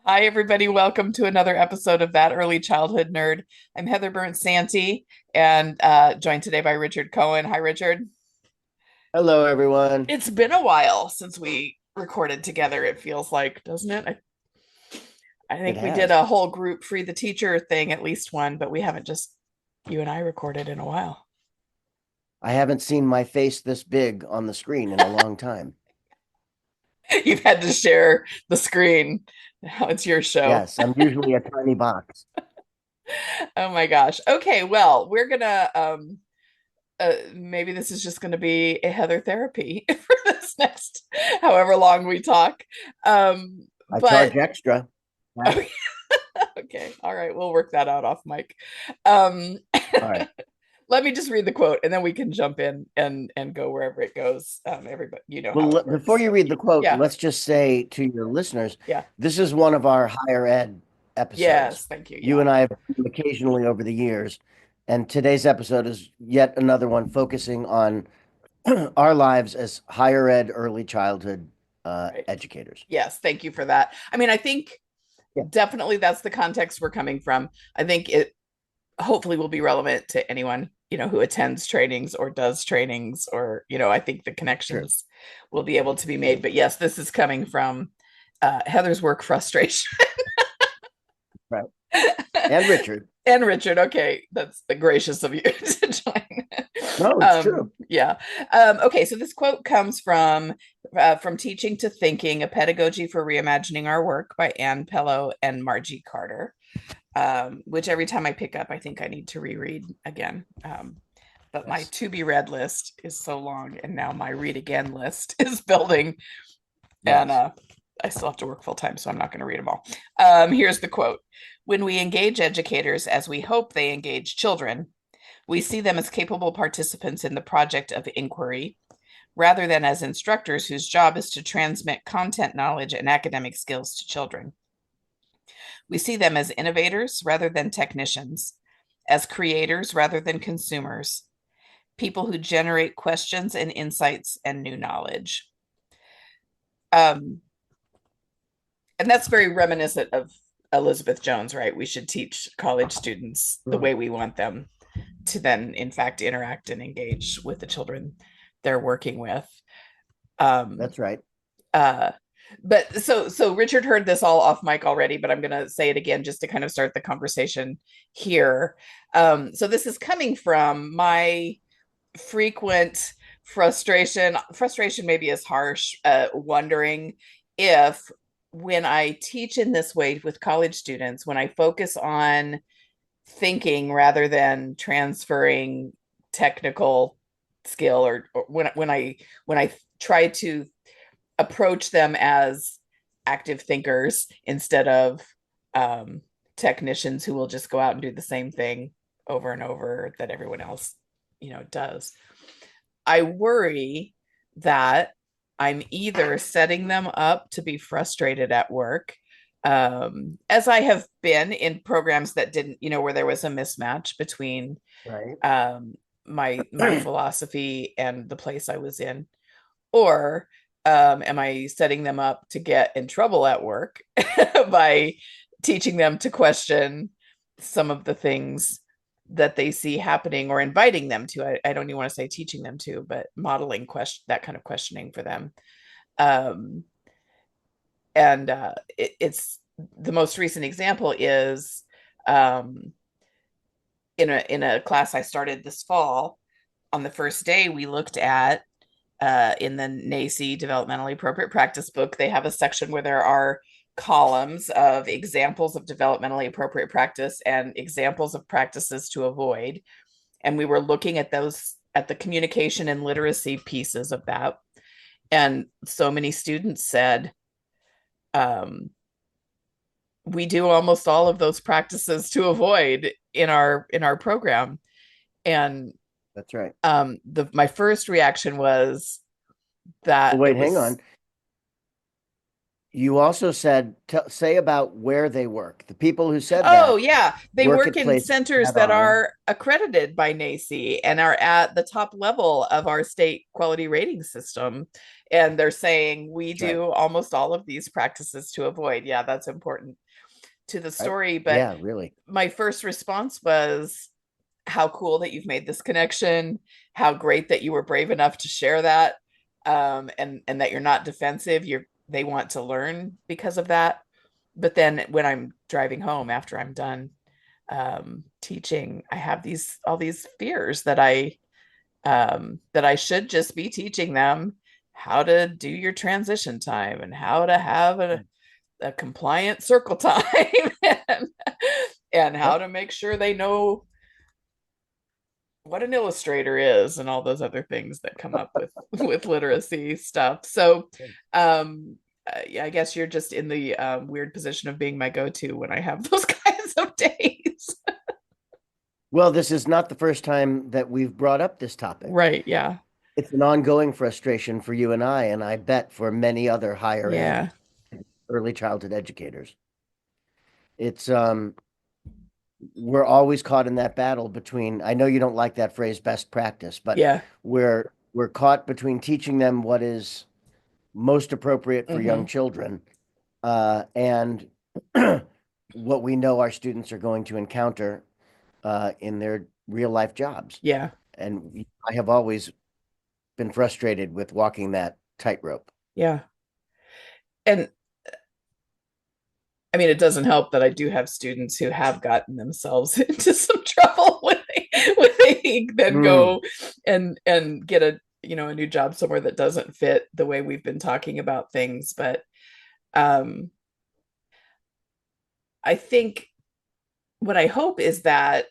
Hi, everybody. Welcome to another episode of That Early Childhood Nerd. I'm Heather Bernt-Santy and joined today by Richard Cohen. Hi, Richard. Hello, everyone. It's been a while since we recorded together, it feels like, doesn't it? I It think we did has. a whole group Free the Teacher thing, at least one, but we haven't just you and I recorded in a while. I haven't seen my face this big on the screen in a long time. You've had to share the screen. Now it's your show. Yes, I'm usually a tiny box. Oh my gosh. Okay, well, we're gonna maybe this is just going to be a Heather therapy for this next however long we talk. I But charge extra. Yeah. okay, okay, all right, we'll work that out off mic. Um, All right. let me just read the quote, and then we can jump in and go wherever it goes. Everybody, you know how Well, it before works. you read the quote, Yeah, let's just say to your listeners, yeah, this is one of our higher ed episodes. yes, thank you. You Yeah, and I have done them occasionally over the years, and today's episode is yet another one focusing on our lives as higher ed early childhood right. educators. Yes, thank you for that. I mean, I think Yeah, definitely that's the context we're coming from. I think it hopefully will be relevant to anyone who attends trainings or does trainings, or I think the true. connections will be able to be made. But yes, this is coming from Heather's work frustration. Right. And Richard. And Richard, okay, that's gracious of you to join. No, it's true. Yeah. Okay, so this quote comes from Teaching to Thinking: A Pedagogy for Reimagining Our Work by Ann Pello and Margie Carter, which every time I pick up, I think I need to reread again. But my Yes. to be read list is so long, and now my read again list is building, and Yes. I still have to work full time, so I'm not going to read them all. Here's the quote: When we engage educators as we hope they engage children, we see them as capable participants in the project of inquiry, rather than as instructors whose job is to transmit content knowledge and academic skills to children. We see them as innovators rather than technicians, as creators rather than consumers, people who generate questions and insights and new knowledge. Um, and that's very reminiscent of Elizabeth Jones, right? We should teach college students the Mm, way we want them to then, in fact, interact and engage with the children they're working with. Um, that's right. uh, but Richard heard this all off mic already, but I'm going to say it again just to kind of start the conversation here. So this is coming from my frequent frustration maybe is harsh, wondering if when I teach in this way with college students, when I focus on thinking rather than transferring technical skill, or when I try to approach them as active thinkers instead of um, technicians who will just go out and do the same thing over and over that everyone else does. I worry that I'm either setting them up to be frustrated at work, as I have been in programs that didn't, where there was a mismatch between Right. um, my philosophy and the place I was in, or am I setting them up to get in trouble at work by teaching them to question some of the things that they see happening, or inviting them to? I don't even want to say teaching them to, but modeling that kind of questioning for them. Um, and it's the most recent example is um, in a class I started this fall. On the first day, we looked at in the NACI Developmentally Appropriate Practice book, they have a section where there are columns of examples of developmentally appropriate practice and examples of practices to avoid. And we were looking at those, at the communication and literacy pieces of that. And so many students said, um, we do almost all of those practices to avoid in our program. And That's right. the my first reaction was that Well, it wait, hang was on. You also said, say about where they work. The people who said Oh, that yeah. They work work at in places that centers have that honor. are accredited by NACI and are at the top level of our state quality rating system. And they're saying we That's right. do almost all of these practices to avoid. Yeah, that's important to the Right? story. But Yeah, really. my first response was, how cool that you've made this connection, how great that you were brave enough to share that, and that you're not defensive. They want to learn because of that. But then when I'm driving home after I'm done teaching, I have these all these fears that I should just be teaching them how to do your transition time and how to have a compliant circle time and, and how Yep. to make sure they know what an illustrator is and all those other things that come up with with literacy stuff. So yeah, I guess you're just in the weird position of being my go-to when I have those kinds of days. Well, this is not the first time that we've brought up this topic. Right, yeah. It's an ongoing frustration for you and I bet for many other higher ed Yeah. early childhood educators. It's we're always caught in that battle between, I know you don't like that phrase best practice, but Yeah. we're caught between teaching them what is most appropriate for young Hmm. children and what we know our students are going to encounter in their real life jobs. Yeah. And I have always been frustrated with walking that tightrope. Yeah. And I mean, it doesn't help that I do have students who have gotten themselves into some trouble when they then Mm. go and get a new job somewhere that doesn't fit the way we've been talking about things. But um, I think what I hope is that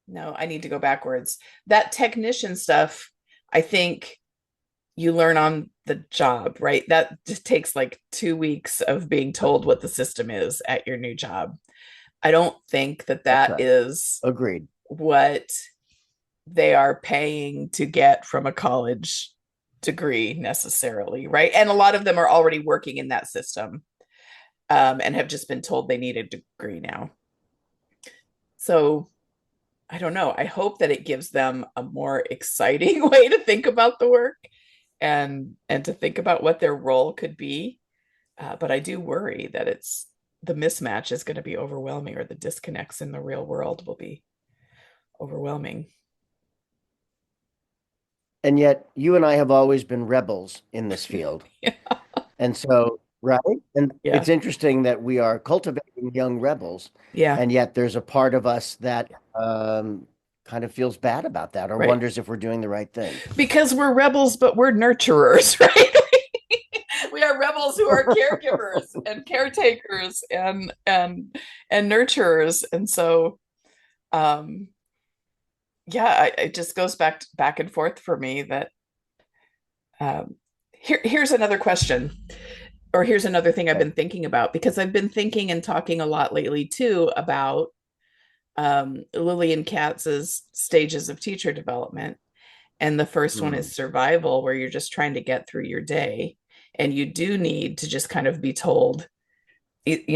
no, I need to go backwards. That technician stuff, I think you learn on the job, right? That just takes like 2 weeks of being told what the system is at your new job. I don't think that That's that right. is Agreed. what they are paying to get from a college degree necessarily, right? And a lot of them are already working in that system and have just been told they need a degree now. So I don't know. I hope that it gives them a more exciting way to think about the work and to think about what their role could be. But I do worry that it's the mismatch is going to be overwhelming, or the disconnects in the real world will be overwhelming. And yet, you and I have always been rebels in this field. Yeah. And so, right? And Yeah. it's interesting that we are cultivating young rebels, Yeah. and yet there's a part of us that kind of feels bad about that or Right. wonders if we're doing the right thing. Because we're rebels, but we're nurturers, right? We are rebels who are caregivers and caretakers and nurturers. And so um yeah, it just goes back and forth for me that um here's another question, or here's another thing I've Okay. been thinking about, because I've been thinking and talking a lot lately too about Lillian Katz's stages of teacher development. And the first one Hmm. is survival, where you're just trying to get through your day. And you do need to just kind of be told,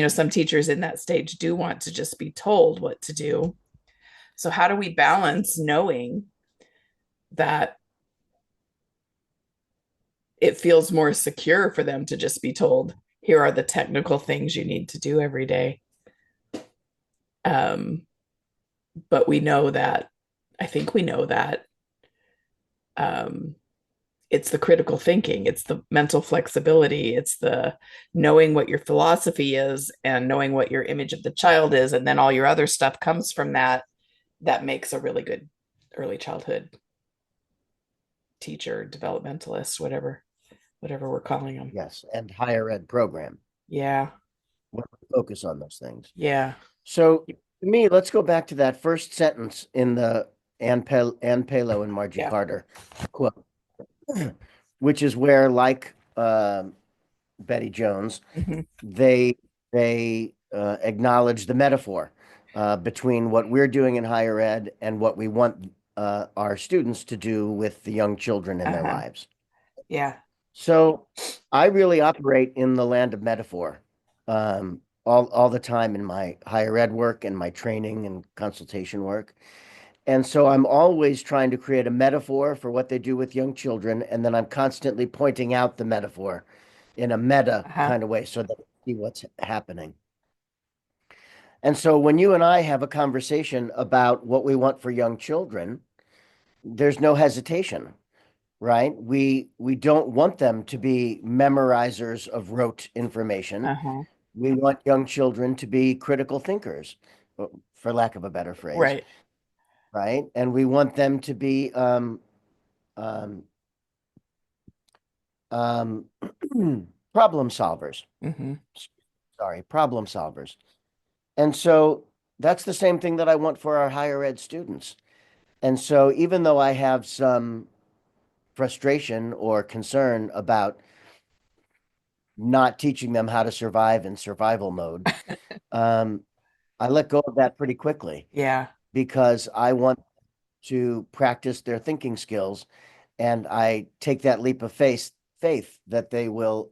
some teachers in that stage do want to just be told what to do. So, how do we balance knowing that it feels more secure for them to just be told, here are the technical things you need to do every day? Um, but we know that, I think we know that um, it's the critical thinking, it's the mental flexibility, it's the knowing what your philosophy is and knowing what your image of the child is, and then all your other stuff comes from that. That makes a really good early childhood teacher, developmentalist, whatever we're calling them. Yes. And higher ed program. Yeah. When we focus on those things. Yeah. So, to me, let's go back to that first sentence in the Ann Palo and Margie Yeah. Carter quote, which is where, like Betty Jones, Mm-hmm. they acknowledge the metaphor between what we're doing in higher ed and what we want our students to do with the young children in their Uh-huh. lives. Yeah. So I really operate in the land of metaphor, all the time in my higher ed work and my training and consultation work. And so I'm always trying to create a metaphor for what they do with young children, and then I'm constantly pointing out the metaphor in a meta Uh-huh. kind of way so that they see what's happening. And so when you and I have a conversation about what we want for young children, there's no hesitation, right? We don't want them to be memorizers of rote information. Uh-huh. We want young children to be critical thinkers, for lack of a better phrase, Right. right? And we want them to be um, um, problem solvers. Hmm. Sorry, problem solvers. And so that's the same thing that I want for our higher ed students. And so even though I have some frustration or concern about not teaching them how to survive in survival mode, um, I let go of that pretty quickly Yeah. because I want to practice their thinking skills, and I take that leap of faith that they will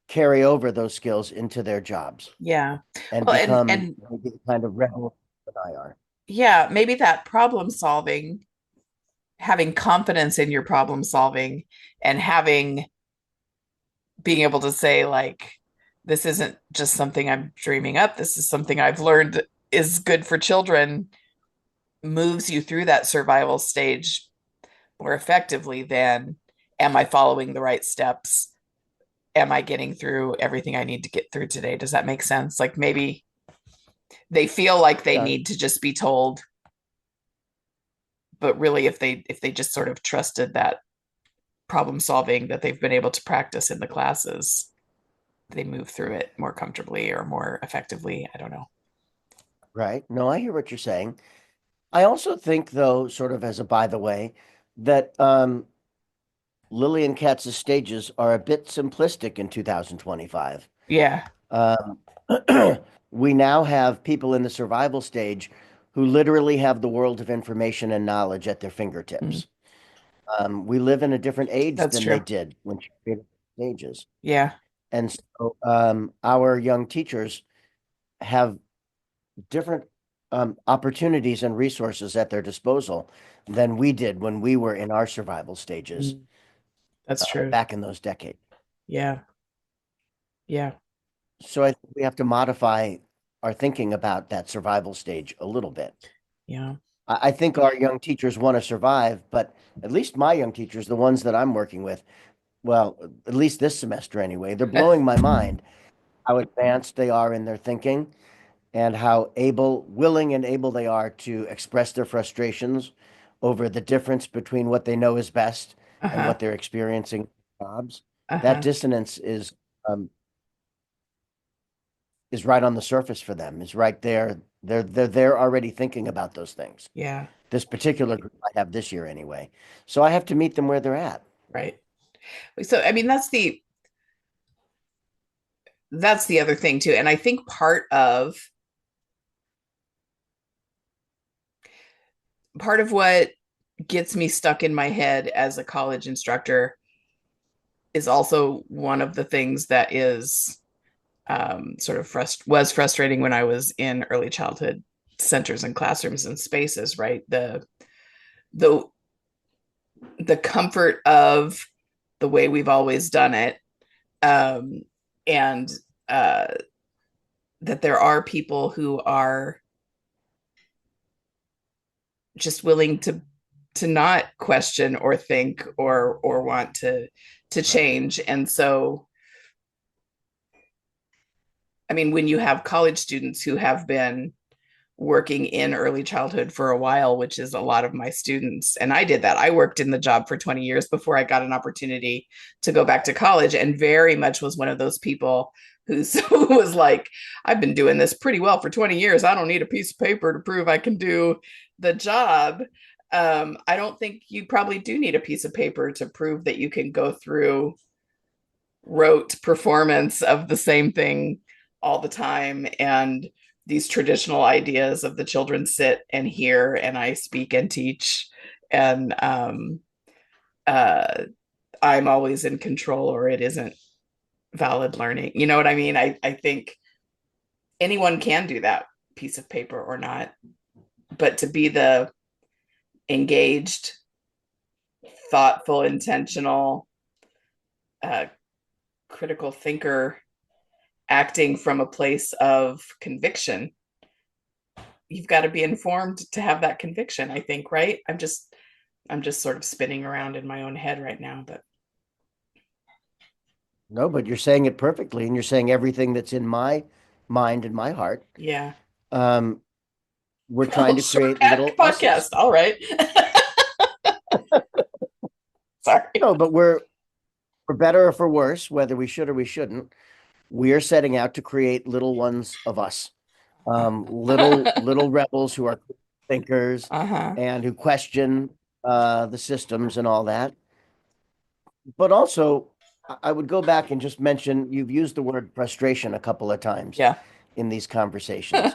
carry over those skills into their jobs Yeah. and Well, and become and maybe the kind of rebel that I are. yeah, maybe that problem solving, having confidence in your problem solving and having being able to say like this isn't just something I'm dreaming up, this is something I've learned is good for children, moves you through that survival stage more effectively than am I following the right steps? Am I getting through everything I need to get through today? Does that make sense? Like maybe they feel like they Yeah, need to just be told, but really if they just sort of trusted that problem solving that they've been able to practice in the classes, they move through it more comfortably or more effectively. I don't know. right. No, I hear what you're saying. I also think, though, sort of as a by the way, that Lillian Katz's stages are a bit simplistic in 2025. Yeah. Um, we now have people in the survival stage who literally have the world of information and knowledge at their Mm, fingertips. We live in a different age that's than they true. did when she created stages. Yeah. And so our young teachers have different opportunities and resources at their disposal than we did when we were in our survival stages Mm, that's true. back in those decades. Yeah. Yeah. So I think we have to modify our thinking about that survival stage a little bit. Yeah. I think our young teachers want to survive, but at least my young teachers, the ones that I'm working with, well, at least this semester anyway, they're blowing my mind how advanced they are in their thinking and how willing and able they are to express their frustrations over the difference between what they know is best and Uh-huh. what they're experiencing in jobs. That Uh-huh. dissonance um, is right on the surface for them, is right there. They're there already thinking about those things. Yeah. This particular group I have this year anyway. So I have to meet them where they're at. Right. So I mean that's the other thing too. And I think part of what gets me stuck in my head as a college instructor is also one of the things that is sort of was frustrating when I was in early childhood centers and classrooms and spaces, right? The the comfort of the way we've always done it, um, and uh, that there are people who are just willing to not question or think or want to Right. change. And so I mean, when you have college students who have been working in early childhood for a while, which is a lot of my students. And I did that. I worked in the job for 20 years before I got an opportunity to go back to college, and very much was one of those people who was like, I've been doing this pretty well for 20 years. I don't need a piece of paper to prove I can do the job. I don't think you probably do need a piece of paper to prove that you can go through rote performance of the same thing all the time, and these traditional ideas of the children sit and hear and I speak and teach, and uh I'm always in control or it isn't valid learning. You know what I mean? I think anyone can do that piece of paper or not, but to be the engaged, thoughtful, intentional, uh, critical thinker acting from a place of conviction, you've got to be informed to have that conviction, I think, right? I'm just sort of spinning around in my own head right now, but No, but you're saying it perfectly, and you're saying everything that's in my mind and my heart. yeah. Um, we're trying Well, to create shortcut little podcast. us's. All right. Sorry. No, but we're for better or for worse, whether we should or we shouldn't, we are setting out to create little ones of us, little rebels who are thinkers Uh-huh. and who question the systems and all that. But also, I would go back and just mention you've used the word frustration a couple of times Yeah. in these conversations,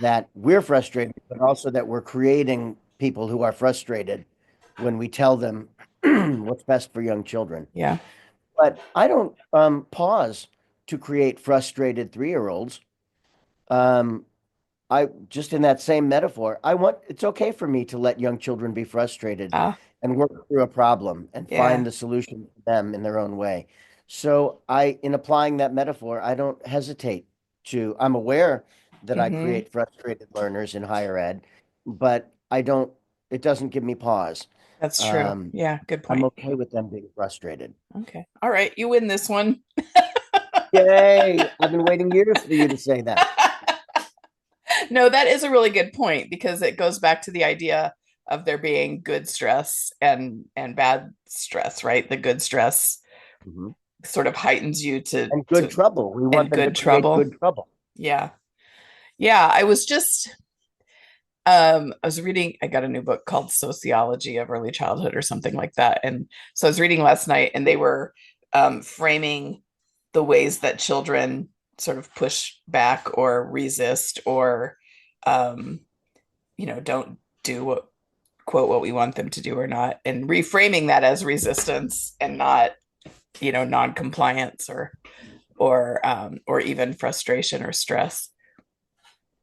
that we're frustrated, but also that we're creating people who are frustrated when we tell them what's best for young children. Yeah. But I don't pause to create frustrated 3-year-olds. Um, I just in that same metaphor, it's okay for me to let young children be frustrated Ah, and work through a problem and yeah. find the solution for them in their own way. So in applying that metaphor, I don't hesitate I'm aware that I Mm-hmm. create frustrated learners in higher ed, but it doesn't give me pause. That's true. Um, Yeah, good I'm point. okay with them being frustrated. Okay. All right, you win this one. Yay! I've been waiting years for you to say that. No, that is a really good point because it goes back to the idea of there being good stress and bad stress, right? The good stress Mhm. sort of heightens you to And good to trouble. We want and them to good create trouble. good trouble. Yeah. Yeah, I was reading, I got a new book called Sociology of Early Childhood or something like that. And so I was reading last night and they were framing the ways that children sort of push back or resist or um, don't do what quote what we want them to do or not, and reframing that as resistance and not, non-compliance or even frustration or stress.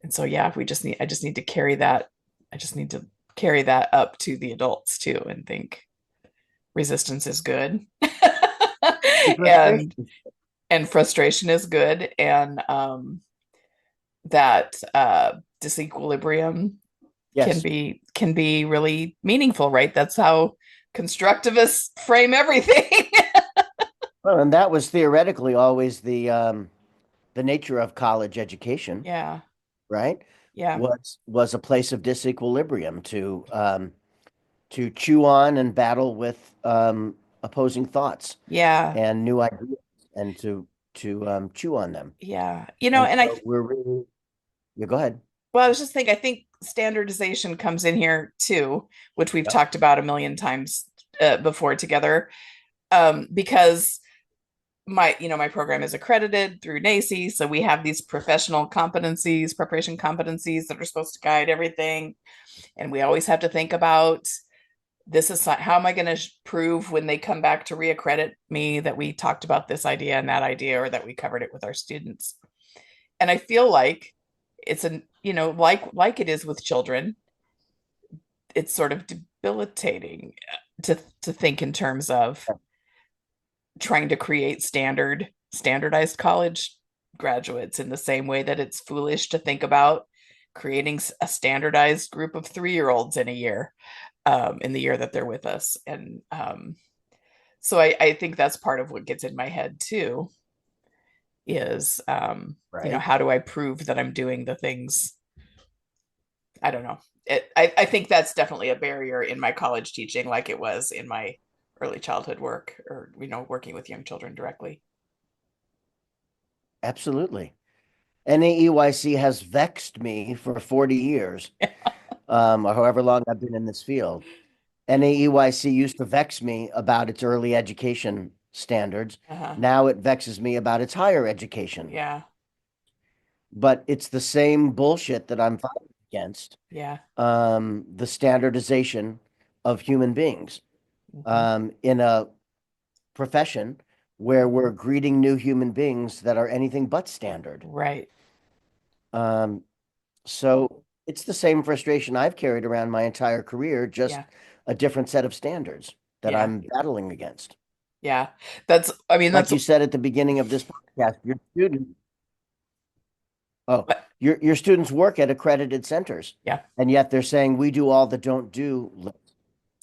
And so yeah, I just need to carry that up to the adults too and think resistance is good. And and frustration. and frustration is good, and that disequilibrium Yes. can be really meaningful, right? That's how constructivists frame everything. Well, and that was theoretically always the nature of college education, Yeah, right? yeah, Was a place of disequilibrium to chew on and battle with opposing thoughts yeah, and new ideas and to chew on them. yeah. And And so we're really, yeah, go ahead. well, I was just thinking, I think standardization comes in here too, which we've Yep. talked about a million times before together, because my program is accredited through NACI, so we have these professional competencies, preparation competencies that are supposed to guide everything, and we always have to think about this is how am I going to prove when they come back to reaccredit me that we talked about this idea and that idea or that we covered it with our students. And I feel like it's like it is with children, it's sort of debilitating to think in terms of trying to create standardized college graduates in the same way that it's foolish to think about creating a standardized group of 3-year-olds in a year, in the year that they're with us. And so I think that's part of what gets in my head too, is Right. how do I prove that I'm doing the things? I don't know. I think that's definitely a barrier in my college teaching, like it was in my early childhood work, or working with young children directly. Absolutely. NAEYC has vexed me for 40 years, or however long I've been in this field. NAEYC used to vex me about its early education standards. Uh-huh. Now it vexes me about its higher education. Yeah. But it's the same bullshit that I'm fighting against, Yeah. the standardization of human beings Hmm. in a profession where we're greeting new human beings that are anything but standard. Right. Um, so it's the same frustration I've carried around my entire career, just Yeah. a different set of standards that Yeah. I'm battling against. Yeah. That's, I mean, Like that's you said at the beginning of this podcast, oh, what, your students work at accredited centers, yeah. and yet they're saying we do all the don't do list.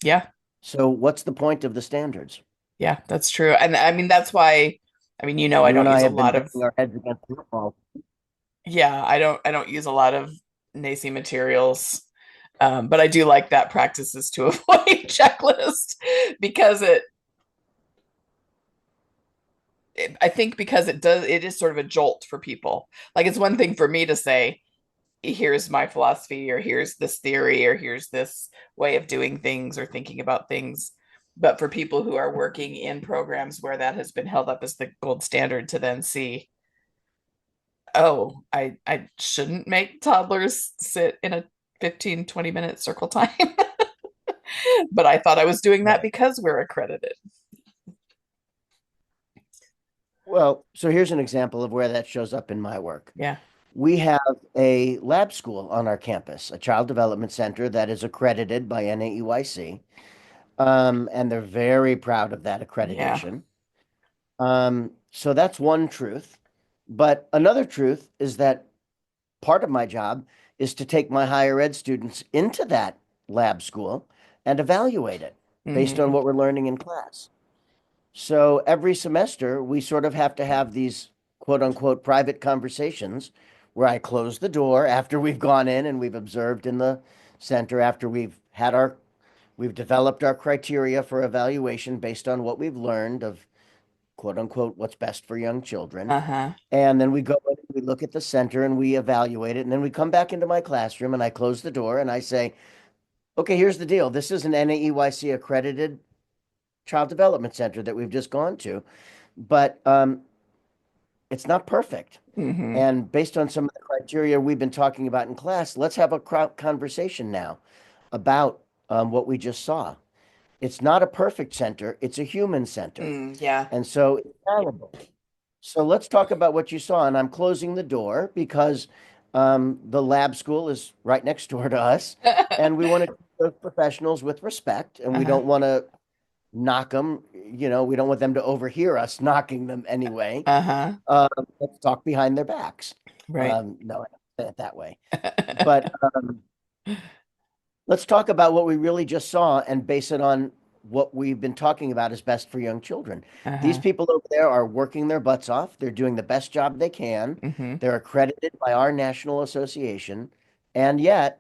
Yeah. So what's the point of the standards? Yeah. That's true. And I mean, that's why, I mean, I You don't and I use a have been lot of, banging our heads against the wall. yeah, I don't use a lot of NACE materials. But I do like that practices to avoid checklist because I think because it is sort of a jolt for people. Like it's one thing for me to say, here's my philosophy, or here's this theory, or here's this way of doing things or thinking about things. But for people who are working in programs where that has been held up as the gold standard to then see, oh, I shouldn't make toddlers sit in a 15-20 minute circle time. But I thought I was doing that Right. because we're accredited. Well, so here's an example of where that shows up in my work. Yeah. We have a lab school on our campus, a child development center that is accredited by NAEYC. And they're very proud of that Yeah. accreditation. So that's one truth. But another truth is that part of my job is to take my higher ed students into that lab school and evaluate it based on Hmm. what we're learning in class. So every semester, we sort of have to have these quote unquote private conversations where I close the door after we've gone in and we've observed in the center, after we've developed our criteria for evaluation based on what we've learned of quote unquote what's best for young children. Uh-huh. And then we go in, we look at the center and we evaluate it. And then we come back into my classroom and I close the door and I say, okay, here's the deal. This is an NAEYC accredited child development center that we've just gone to, but it's not perfect. Hmm. And based on some of the criteria we've been talking about in class, let's have a conversation now about what we just saw. It's not a perfect center, it's a human center. Yeah. And so it's fallible. So let's talk about what you saw. And I'm closing the door because the lab school is right next door to us. And we want to treat those professionals with respect. And we Uh-huh. don't want to knock them. We don't want them to overhear us knocking them anyway. Uh-huh. Let's talk behind their backs. Right. No, I don't say it that way. But let's talk about what we really just saw and base it on what we've been talking about is best for young children. These Uh-huh. people over there are working their butts off. They're doing the best job they can. Hmm. They're accredited by our national association. And yet,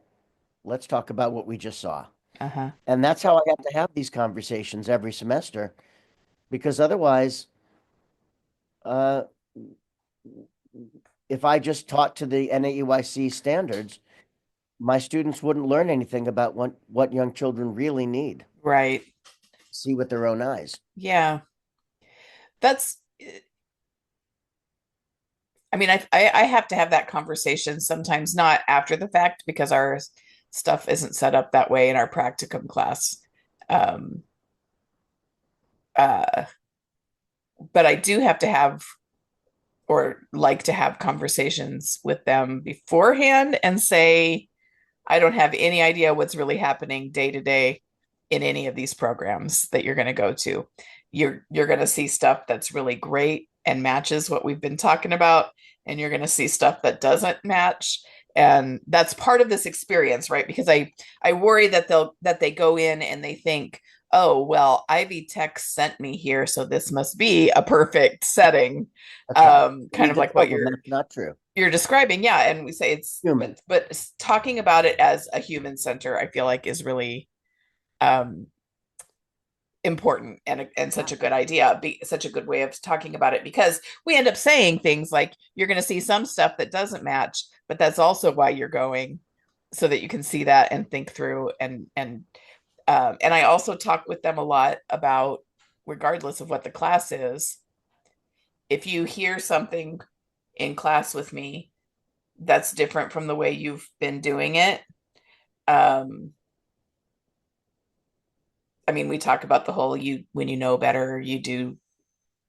let's talk about what we just saw. Uh-huh. And that's how I have to have these conversations every semester, because otherwise, uh, if I just taught to the NAEYC standards, my students wouldn't learn anything about what young children really need, Right. see with their own eyes. Yeah. That's, I mean, I have to have that conversation sometimes, not after the fact, because our stuff isn't set up that way in our practicum class. Um, uh, but I do have to have or like to have conversations with them beforehand and say, I don't have any idea what's really happening day to day in any of these programs that you're going to go to. You're going to see stuff that's really great and matches what we've been talking about, and you're going to see stuff that doesn't match. And that's part of this experience, right? Because I worry that they go in and they think, oh, well, Ivy Tech sent me here, so this must be a perfect setting. That's right. We Kind need of to like tell what them that's not true. you're describing. Yeah, and we say it's, Human. but talking about it as a human center, I feel like is really um important and Yeah. such a good idea, be such a good way of talking about it, because we end up saying things like you're going to see some stuff that doesn't match, but that's also why you're going, so that you can see that and think through. And I also talk with them a lot about, regardless of what the class is, if you hear something in class with me that's different from the way you've been doing it, um I mean, we talk about the whole, you when you know better, you do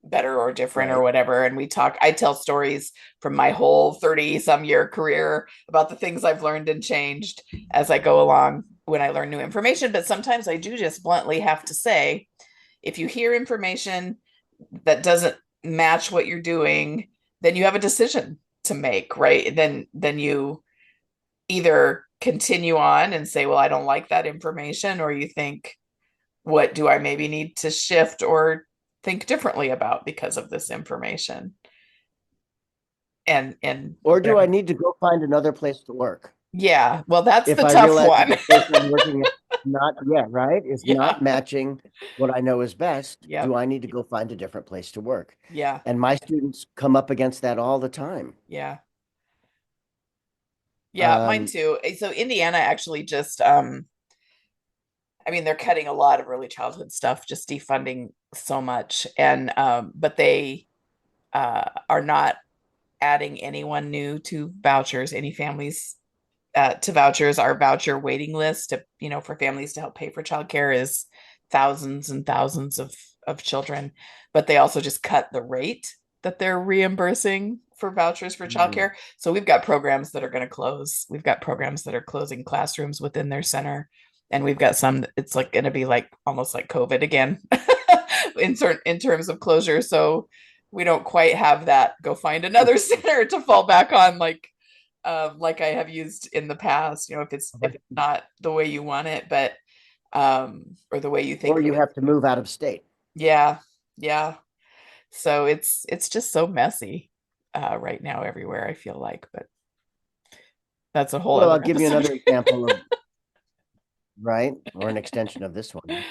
better or different or Right. whatever. And I tell stories from my whole 30 some year career about the things I've learned and changed as I go along when I learn new information. But sometimes I do just bluntly have to say, if you hear information that doesn't match what you're doing, then you have a decision to make, right? Then you either continue on and say, well, I don't like that information, or you think, what do I maybe need to shift or think differently about because of this information? And Or do I whatever. need to go find another place to work? Yeah, well, that's If the I tough realize that one. the place I'm working at is not, yeah, right, is Yeah. not matching what I know is best, do Yep. I need to go find a different place to work? Yeah. And my students come up against that all the time. Yeah. Yeah, mine Um, too. So Indiana actually just I mean, they're cutting a lot of early childhood stuff, just defunding so much. And but they are not adding anyone new to vouchers, any families to vouchers. Our voucher waiting list to, for families to help pay for childcare is thousands and thousands of children, but they also just cut the rate that they're reimbursing for vouchers for mm, childcare. So we've got programs that are going to close. We've got programs that are closing classrooms within their center, and we've got some. It's like going to be like almost like COVID again, in terms of closure. So we don't quite have that. Go find another center to fall back on, like I have used in the past. If it's not the way you want it, but or the way you or think you that it. have to move out of state. Yeah, yeah. So it's just so messy right now everywhere, I feel like, but that's a whole Well, I'll other give you episode. another example of, right, or an extension of this one.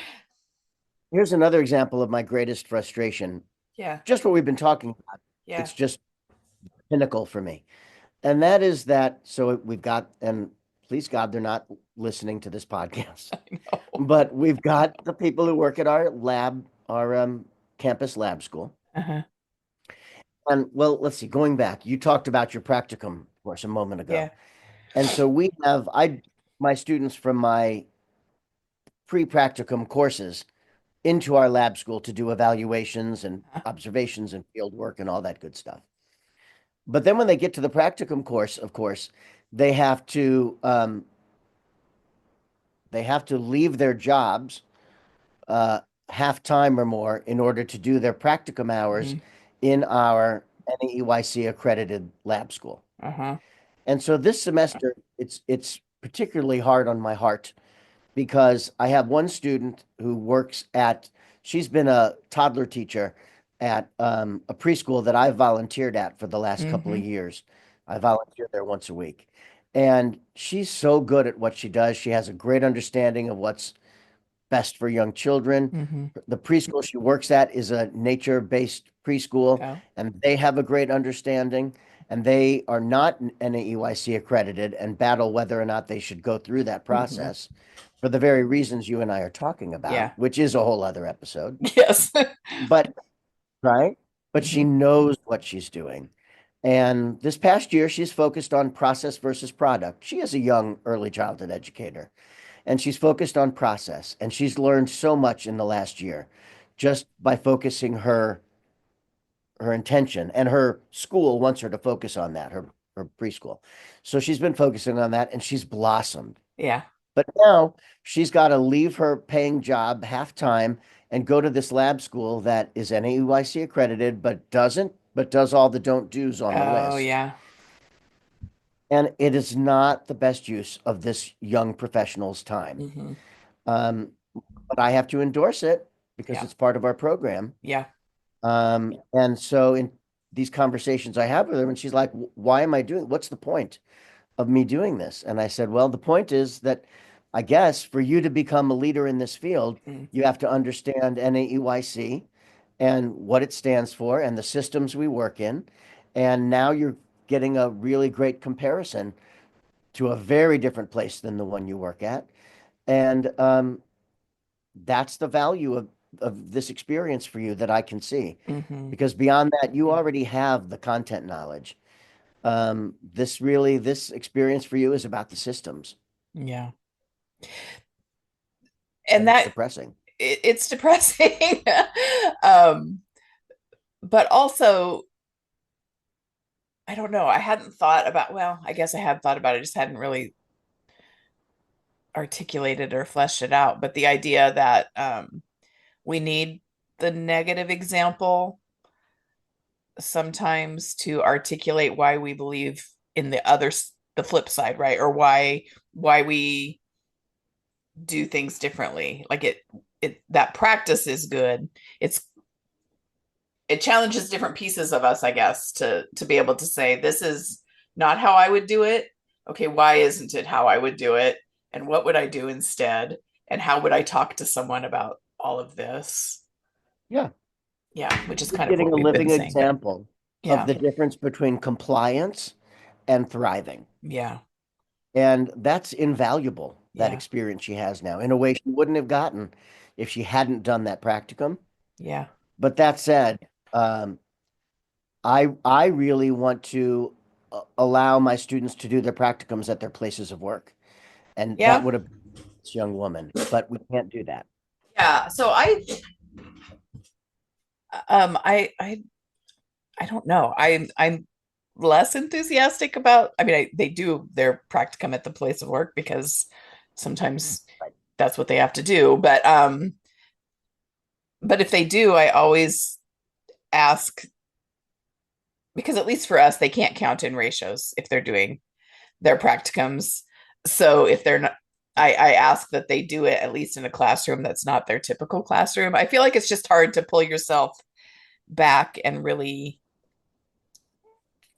Here's another example of my greatest frustration. Yeah, Just what we've been talking about. yeah. It's just pinnacle for me. And that is that, so we've got, and please God, they're not listening to this podcast, I know. but we've got the people who work at our lab, our campus lab school. Uh-huh. And well, let's see, going back, you talked about your practicum course a moment Yeah. ago. And so my students from my pre-practicum courses into our lab school to do evaluations and Uh-huh. observations and field work and all that good stuff. But then when they get to the practicum course, of course, they have to um, they have to leave their jobs uh, half time or more in order to do their practicum hours Mhm. in our NAEYC accredited lab school. Uh-huh. And so this semester, it's particularly hard on my heart because I have one student who works at, she's been a toddler teacher at a preschool that I've volunteered at for the last couple of Mhm. years. I volunteer there once a week. And she's so good at what she does. She has a great understanding of what's best for young children. Mhm. The preschool she works at is a nature-based preschool, Oh. and they have a great understanding. And they are not NAEYC accredited and battle whether or not they should go through that Mhm. process for the very reasons you and I are talking about, Yeah. which is a whole other episode. Yes. But, right? But she Mhm. knows what she's doing. And this past year, she's focused on process versus product. She is a young early childhood educator, and she's focused on process. And she's learned so much in the last year just by focusing her intention. And her school wants her to focus on that, her preschool. So she's been focusing on that, and she's blossomed. Yeah. But now she's got to leave her paying job half time and go to this lab school that is NAUIC accredited, but does all the don't do's on the Oh, list. yeah. And it is not the best use of this young professional's time. Mhm. Um, but I have to endorse it because Yeah. it's part of our program. Yeah. And so in these conversations I have with her, and she's like, why am I doing, what's the point of me doing this? And I said, well, the point is that I guess for you to become a leader in this field, Mm. you have to understand NAEYC and what it stands for and the systems we work in. And now you're getting a really great comparison to a very different place than the one you work at. And that's the value of this experience for you that I can see. Mhm. Because beyond that, you already have the content knowledge. This experience for you is about the systems, Yeah. And and it's that depressing. it's depressing. um but also, I don't know. I hadn't thought about, well, I guess I had thought about it, just hadn't really articulated or fleshed it out. But the idea that we need the negative example sometimes to articulate why we believe in the flip side, right? Or why we do things differently. Like it that practice is good. It challenges different pieces of us, I guess, to be able to say this is not how I would do it. Okay, why isn't it how I would do it? And what would I do instead? And how would I talk to someone about all of this? Yeah. Yeah, which is Just kind of getting what a we've been living saying, but example of yeah, the difference between compliance and thriving. yeah, And that's invaluable, that yeah, experience she has now, in a way she wouldn't have gotten if she hadn't done that practicum. yeah, But that said, um, I really want to allow my students to do their practicums at their places of work. And that yeah, would have been this young woman, but we can't do that. yeah. So um, I, I, I don't know. I'm less enthusiastic about. I mean, they do their practicum at the place of work because sometimes Right. that's what they have to do. But if they do, I always ask because at least for us, they can't count in ratios if they're doing their practicums. So if they're not, I ask that they do it at least in a classroom that's not their typical classroom. I feel like it's just hard to pull yourself back and really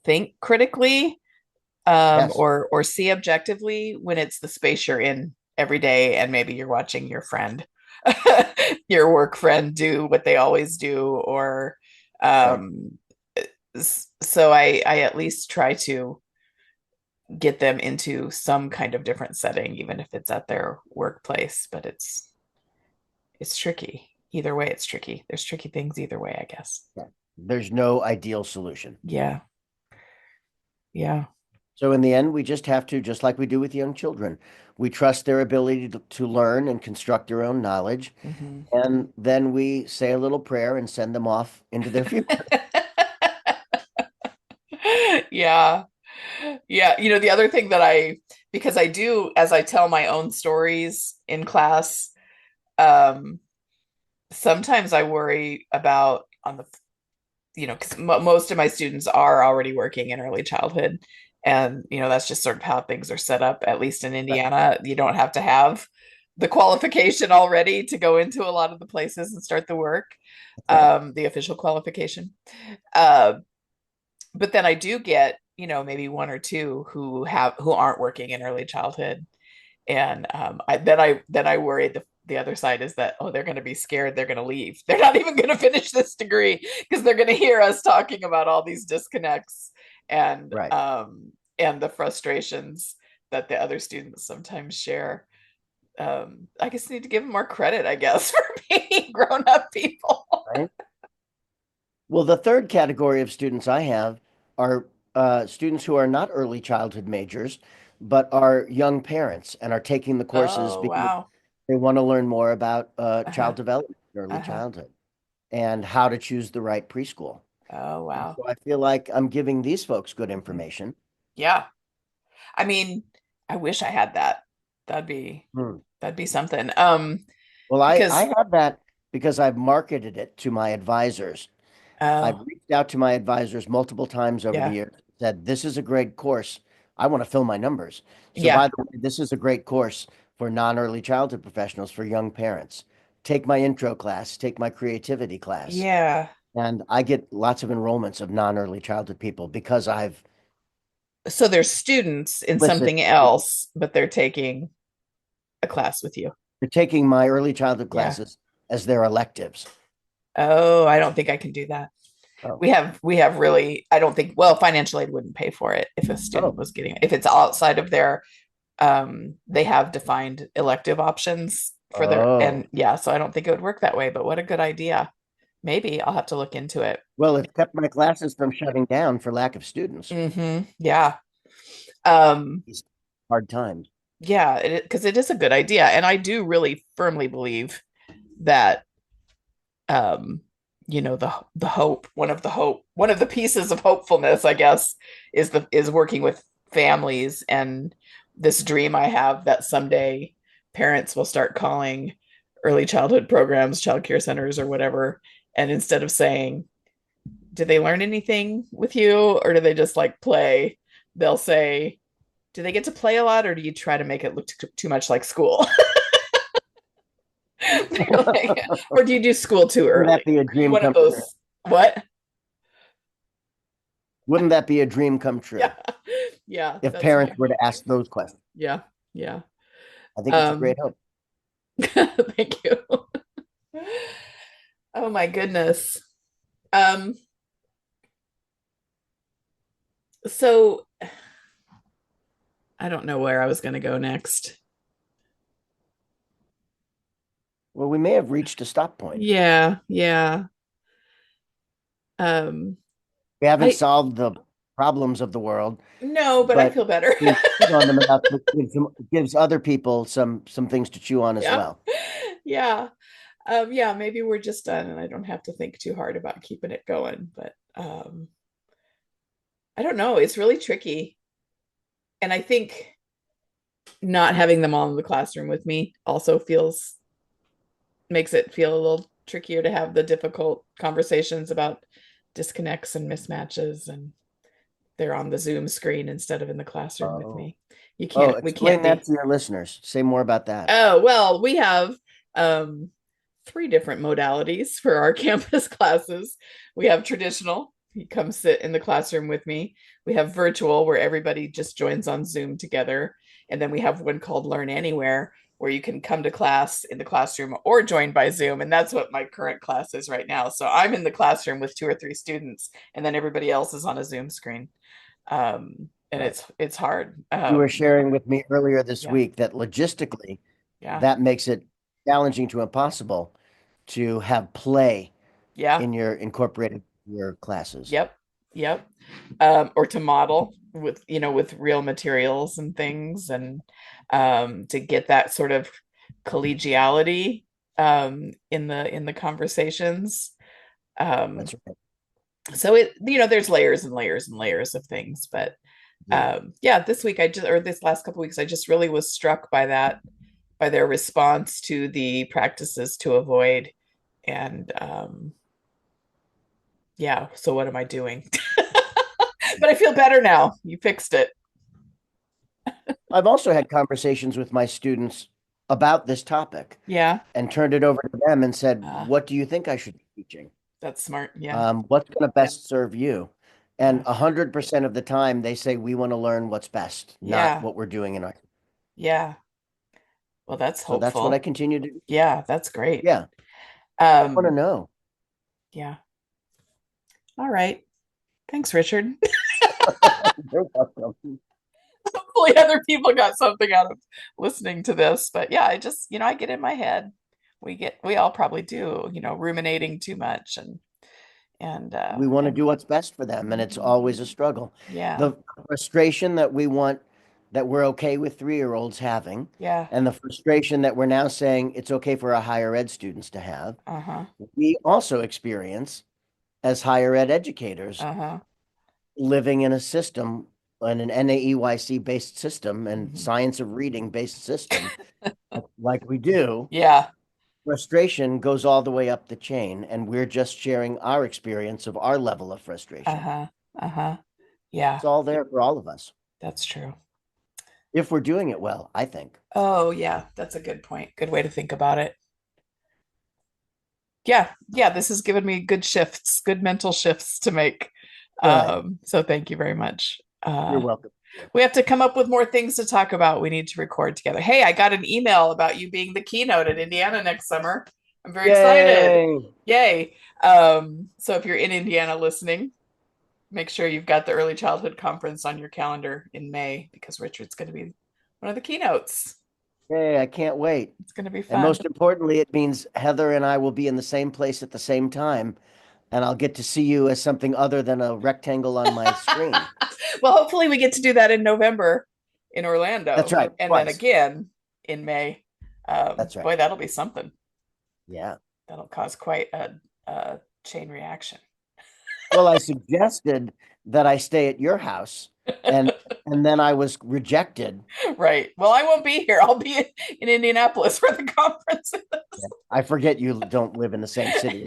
think critically, Yes. or see objectively when it's the space you're in every day, and maybe you're watching your friend, your work friend, do what they always do, or Right. um, so I at least try to get them into some kind of different setting, even if it's at their workplace. But it's tricky. Either way, it's tricky. There's tricky things either way, I guess. Yeah. There's no ideal solution. Yeah. Yeah. So in the end, we just have to, just like we do with young children, we trust their ability to learn and construct their own knowledge. Hmm. And then we say a little prayer and send them off into their future. Yeah. Yeah. The other thing that because I do, as I tell my own stories in class, um, sometimes I worry about because most of my students are already working in early childhood. And, that's just sort of how things are set up, at least in Right. Indiana. You don't have to have the qualification already to go into a lot of the places and start the work, That's right. the official qualification. Uh, but then I do get, maybe one or two who aren't working in early childhood. And then I worry the other side is that, oh, they're going to be scared, they're going to leave, they're not even going to finish this degree because they're going to hear us talking about all these disconnects and Right. um and the frustrations that the other students sometimes share. I just need to give them more credit, I guess, for being grown-up people. Right. Well, the third category of students I have are students who are not early childhood majors, but are young parents and are taking the courses Oh, because wow. they want to learn more about Uh-huh. child development, early Uh-huh. childhood, and how to choose the right preschool. Oh, And wow. so I feel like I'm giving these folks good Mhm. information. Yeah. I mean, I wish I had that. That'd be Hmm. that'd be something. Well, I Because have that because I've marketed it to my advisors. I've oh, reached out to my advisors multiple times over the yeah. years, said, this is a great course. I want to fill my numbers. So, by Yeah. the way, this is a great course for non-early childhood professionals, for young parents. Take my intro class, take my creativity class. Yeah. And I get lots of enrollments of non-early childhood people because I've So they're students in listened. something else, but they're taking a class with you. They're taking my early childhood Yeah. classes as their electives. Oh, I don't think I can do that. Oh, We have really, I don't think, well, financial aid wouldn't pay for it if a student oh, was getting it. If it's outside of their, they have defined elective options for their, and oh. yeah, so I don't think it would work that way, but what a good idea. Maybe I'll have to look into it. Well, it kept my classes from shutting down for lack of students. Yeah. Um, These hard times. yeah, because it is a good idea. And I do really firmly believe that, um, the hope, one of the pieces of hopefulness, I guess, is working with families, and this dream I have that someday parents will start calling early childhood programs child care centers or whatever, and instead of saying, did they learn anything with you or do they just like play, they'll say, do they get to play a lot or do you try to make it look too much like school? Like, or do you do school too Wouldn't that early? be a Are you dream one of come true? those? What? Wouldn't that be a dream come Yeah. true Yeah, if that's my parents were hope. to ask those questions? Yeah. Yeah. I think it's a Um, great hope. thank you. Oh my goodness. Um, so I don't know where I was going to go next. Well, we may have reached a stop point. Yeah, yeah. Um, We haven't I solved the problems of the world, no, but I but feel better. we've chewed on them enough that gives other people some things to chew on as Yeah. well. Yeah. Yeah, maybe we're just done and I don't have to think too hard about keeping it going, but I don't know, it's really tricky. And I think not having them all in the classroom with me also feels makes it feel a little trickier to have the difficult conversations about disconnects and mismatches, and they're on the Zoom screen instead of in the classroom with Oh, me. You oh, can't we can't explain that be. to your listeners. Say more about that. Oh, well, we have um, three different modalities for our campus classes. We have traditional, you come sit in the classroom with me. We have virtual, where everybody just joins on Zoom together. And then we have one called Learn Anywhere, where you can come to class in the classroom or join by Zoom. And that's what my current class is right now. So I'm in the classroom with two or three students, and then everybody else is on a Zoom screen. And Right. it's hard. You were sharing with me earlier this Yeah, week that logistically, yeah, that makes it challenging to impossible to have play yeah. in your incorporated your classes. Yep. Yep. Or to model with, with real materials and things, and to get that sort of collegiality in the conversations. Um, That's right. so there's layers and layers and layers of things, but Yeah. yeah, this week or this last couple weeks, I just really was struck by by their response to the practices to avoid. And yeah, so what am I doing? But I feel better now. You fixed it. I've also had conversations with my students about this topic Yeah. and turned it over to them and said, Uh, what do you think I should be teaching? that's smart. Yeah. What's going to best serve you? And Yeah. 100% of the time they say we want to learn what's best, not Yeah. what we're doing in our. Yeah. Well, that's So that's what I hopeful. continue to do. Yeah, that's great. Yeah, I want to Um, know. yeah. All right. Thanks, Richard. You're welcome. Hopefully other people got something out of listening to this. But yeah, I just, I get in my head. We all probably do, ruminating too much, We want to and do what's best for them, and it's always a struggle. yeah. The frustration that we want, that we're okay with 3-year-olds having, Yeah. and the frustration that we're now saying it's okay for our higher ed students to have, Uh-huh. we also experience as higher ed educators Uh-huh. living in a system, in an NAEYC based system and Hmm. science of reading based system, like we do. Yeah. Frustration goes all the way up the chain, and we're just sharing our experience of our level of frustration. Uh-huh. Uh-huh. Yeah, It's all there for all of us that's true. if we're doing it well, I think. Oh, yeah, that's a good point. Good way to think about it. Yeah, yeah, this has given me good shifts, good mental shifts to make. Good. So thank you very much. You're welcome. We have to come up with more things to talk about. We need to record together. Hey, I got an email about you being the keynote at Indiana next summer. I'm very excited. Yay. Yay. So if you're in Indiana listening, make sure you've got the early childhood conference on your calendar in May, because Richard's going to be one of the keynotes. Yay, I can't wait. It's going to be And fun. most importantly, it means Heather and I will be in the same place at the same time, and I'll get to see you as something other than a rectangle on my screen. Well, hopefully we get to do that in November in That's Orlando, right. and then Twice. again in May. That's right. Boy, that'll be something. Yeah. That'll cause quite a chain reaction. Well, I suggested that I stay at your house, and then I was rejected. Right. Well, I won't be here. I'll be in Indianapolis for the conference. Yeah. I forget you don't live in the same city.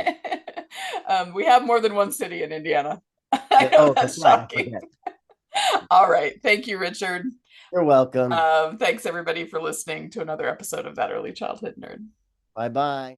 We have more than one city in Indiana. I know Oh, that's that's right. I shocking. forget. All right. Thank you, Richard. You're welcome. Thanks everybody for listening to another episode of That Early Childhood Nerd. Bye bye.